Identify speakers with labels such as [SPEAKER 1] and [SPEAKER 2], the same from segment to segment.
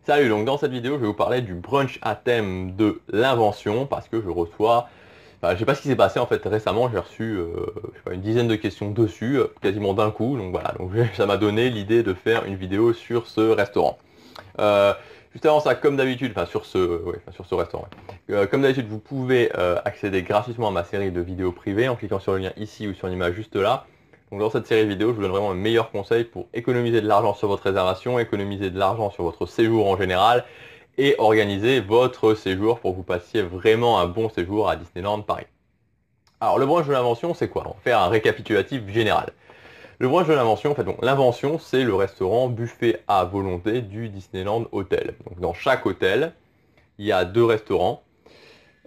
[SPEAKER 1] Salut, donc dans cette vidéo, je vais vous parler du brunch à thème de l'invention parce que je reçois, je sais pas ce qui s'est passé en fait récemment, j'ai reçu je sais pas, une dizaine de questions dessus, quasiment d'un coup, donc voilà, donc ça m'a donné l'idée de faire une vidéo sur ce restaurant. Euh, Juste avant ça, comme d'habitude, sur ce restaurant, comme d'habitude, vous pouvez accéder gratuitement à ma série de vidéos privées en cliquant sur le lien ici ou sur l'image juste là. Donc dans cette série de vidéos, je vous donne vraiment un meilleur conseil pour économiser de l'argent sur votre réservation, économiser de l'argent sur votre séjour en général et organiser votre séjour pour que vous passiez vraiment un bon séjour à Disneyland Paris. Alors le brunch de l'invention, c'est quoi? On va faire un récapitulatif général. Le brunch de l'invention, en fait, donc l'invention, c'est le restaurant buffet à volonté du Disneyland Hotel. Donc dans chaque hôtel, il y a deux restaurants.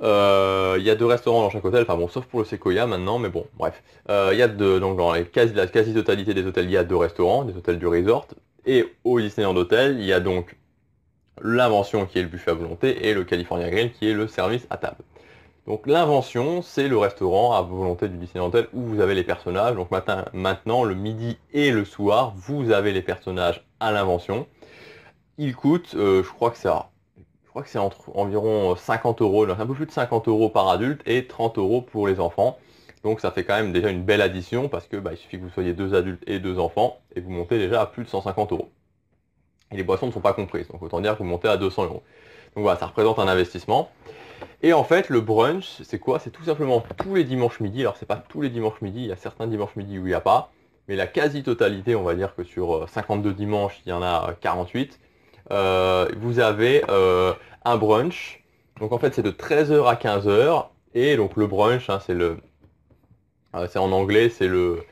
[SPEAKER 1] Il y a deux restaurants dans chaque hôtel, enfin bon, sauf pour le Sequoia maintenant, mais bon, bref. Il y a donc dans la quasi-totalité des hôtels, il y a deux restaurants, des hôtels du resort. Et au Disneyland Hotel, il y a donc l'invention qui est le buffet à volonté et le California Grill qui est le service à table. Donc l'invention, c'est le restaurant à volonté du Disneyland Hotel où vous avez les personnages. Donc maintenant, le midi et le soir, vous avez les personnages à l'invention. Il coûte, je crois que c'est entre environ 50 euros, donc un peu plus de 50 euros par adulte et 30 euros pour les enfants. Donc ça fait quand même déjà une belle addition parce que il suffit que vous soyez deux adultes et deux enfants et vous montez déjà à plus de 150 euros. Et les boissons ne sont pas comprises, donc autant dire que vous montez à 200 euros. Donc voilà, ça représente un investissement. Et en fait, le brunch, c'est quoi? C'est tout simplement tous les dimanches midi. Alors, c'est pas tous les dimanches midi, il y a certains dimanches midi où il n'y a pas, mais la quasi-totalité, on va dire que sur 52 dimanches, il y en a 48. Vous avez un brunch. Donc, en fait, c'est de 13h à 15h. Et donc, le brunch, hein, c'est en anglais, c'est le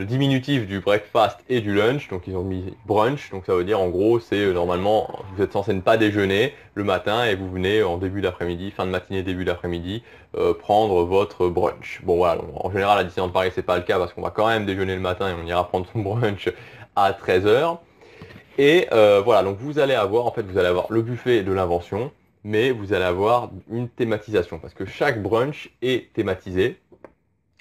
[SPEAKER 1] diminutif du breakfast et du lunch, donc ils ont mis brunch, donc ça veut dire en gros c'est normalement vous êtes censé ne pas déjeuner le matin et vous venez en début d'après-midi, fin de matinée, début d'après-midi, prendre votre brunch. Bon voilà, donc, en général à Disneyland Paris c'est pas le cas parce qu'on va quand même déjeuner le matin et on ira prendre son brunch à 13h. Et voilà, donc vous allez avoir, en fait vous allez avoir le buffet de l'invention, mais vous allez avoir une thématisation parce que chaque brunch est thématisé.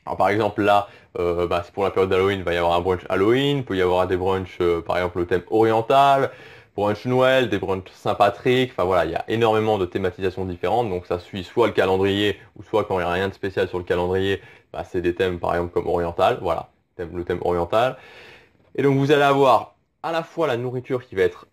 [SPEAKER 1] Alors par exemple là, c'est pour la période d'Halloween, il va y avoir un brunch Halloween, il peut y avoir des brunchs, par exemple le thème oriental, brunch Noël, des brunchs Saint-Patrick, enfin voilà, il y a énormément de thématisations différentes, donc ça suit soit le calendrier, ou soit quand il n'y a rien de spécial sur le calendrier, c'est des thèmes par exemple comme oriental, voilà, le thème oriental. Et donc vous allez avoir à la fois la nourriture qui va être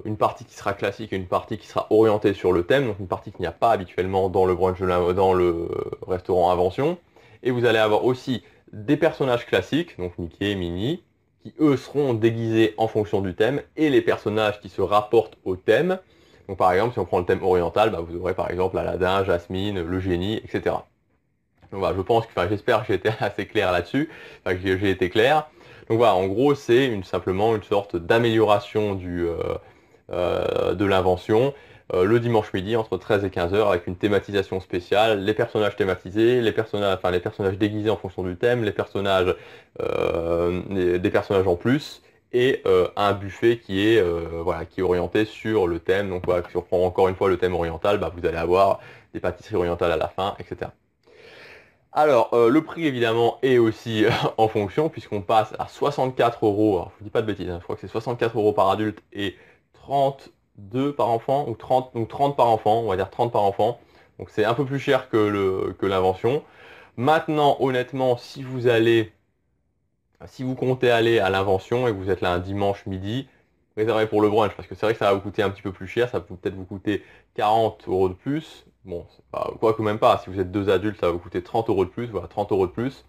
[SPEAKER 1] une partie qui sera classique et une partie qui sera orientée sur le thème, donc une partie qu'il n'y a pas habituellement dans le brunch dans le restaurant Invention. Et vous allez avoir aussi des personnages classiques, donc Mickey, Minnie, qui eux seront déguisés en fonction du thème, et les personnages qui se rapportent au thème. Donc par exemple, si on prend le thème oriental, vous aurez par exemple Aladdin, Jasmine, le génie, etc. Donc voilà, j'espère que j'ai été assez clair là-dessus, que j'ai été clair. Donc voilà, en gros, c'est simplement une sorte d'amélioration de l'invention le dimanche midi entre 13 et 15 heures avec une thématisation spéciale, les personnages thématisés, les personnages déguisés en fonction du thème, des personnages en plus et un buffet qui est orienté sur le thème. Donc voilà, si on prend encore une fois le thème oriental, vous allez avoir des pâtisseries orientales à la fin, etc. Alors, le prix évidemment est aussi en fonction puisqu'on passe à 64 euros. Alors, je vous dis pas de bêtises, hein, je crois que c'est 64 euros par adulte et 32 par enfant ou 30, donc 30 par enfant, on va dire 30 par enfant. Donc c'est un peu plus cher que l'invention. Maintenant, honnêtement, si vous comptez aller à l'invention et que vous êtes là un dimanche midi, réservez pour le brunch parce que c'est vrai que ça va vous coûter un petit peu plus cher, ça va peut-être vous coûter 40 euros de plus. Bon, c'est pas, quoi que même pas, si vous êtes deux adultes, ça va vous coûter 30 euros de plus, voilà, 30 euros de plus.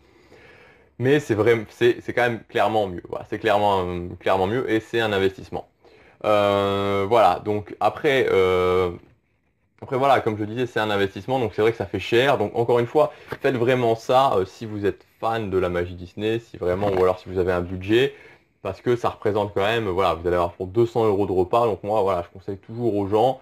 [SPEAKER 1] Mais c'est quand même clairement mieux. Voilà, c'est clairement mieux et c'est un investissement. Voilà, donc après voilà, comme je disais, c'est un investissement, donc c'est vrai que ça fait cher. Donc encore une fois, faites vraiment ça si vous êtes fan de la magie Disney, si vraiment, ou alors si vous avez un budget, parce que ça représente quand même, voilà, vous allez avoir pour 200 euros de repas. Donc moi, voilà, je conseille toujours aux gens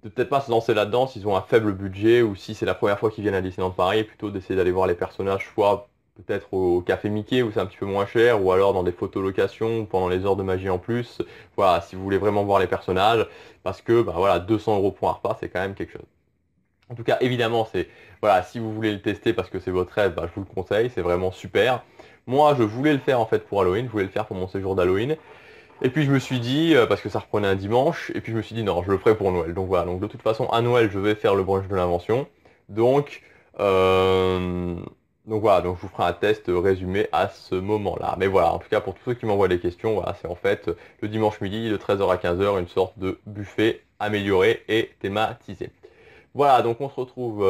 [SPEAKER 1] de peut-être pas se lancer là-dedans s'ils ont un faible budget ou si c'est la première fois qu'ils viennent à Disneyland Paris, plutôt d'essayer d'aller voir les personnages, soit peut-être au Café Mickey où c'est un petit peu moins cher, ou alors dans des photolocations pendant les heures de magie en plus. Voilà, si vous voulez vraiment voir les personnages, parce que voilà, 200 euros pour un repas, c'est quand même quelque chose. En tout cas, évidemment, voilà, si vous voulez le tester parce que c'est votre rêve, je vous le conseille, c'est vraiment super. Moi, je voulais le faire en fait pour Halloween, je voulais le faire pour mon séjour d'Halloween. Et puis je me suis dit, parce que ça reprenait un dimanche, et puis je me suis dit non, je le ferai pour Noël. Donc voilà, donc de toute façon à Noël je vais faire le brunch de l'invention. Donc, euh, donc voilà, donc je vous ferai un test résumé à ce moment-là. Mais voilà, en tout cas pour tous ceux qui m'envoient des questions, voilà, c'est en fait le dimanche midi de 13h à 15h, une sorte de buffet amélioré et thématisé. Voilà, donc on se retrouve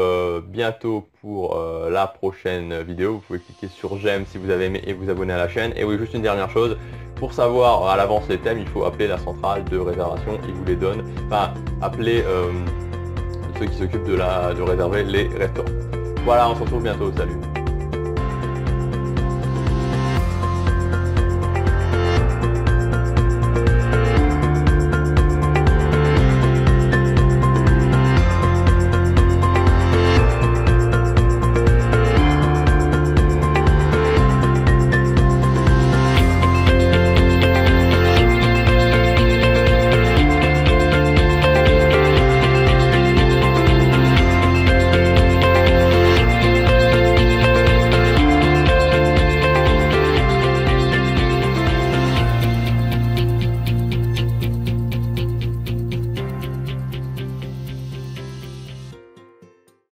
[SPEAKER 1] bientôt pour la prochaine vidéo. Vous pouvez cliquer sur j'aime si vous avez aimé et vous abonner à la chaîne. Et oui, juste une dernière chose, pour savoir à l'avance les thèmes, il faut appeler la centrale de réservation, ils vous les donnent. Enfin, appeler ceux qui s'occupent de réserver les restaurants. Voilà, on se retrouve bientôt, salut.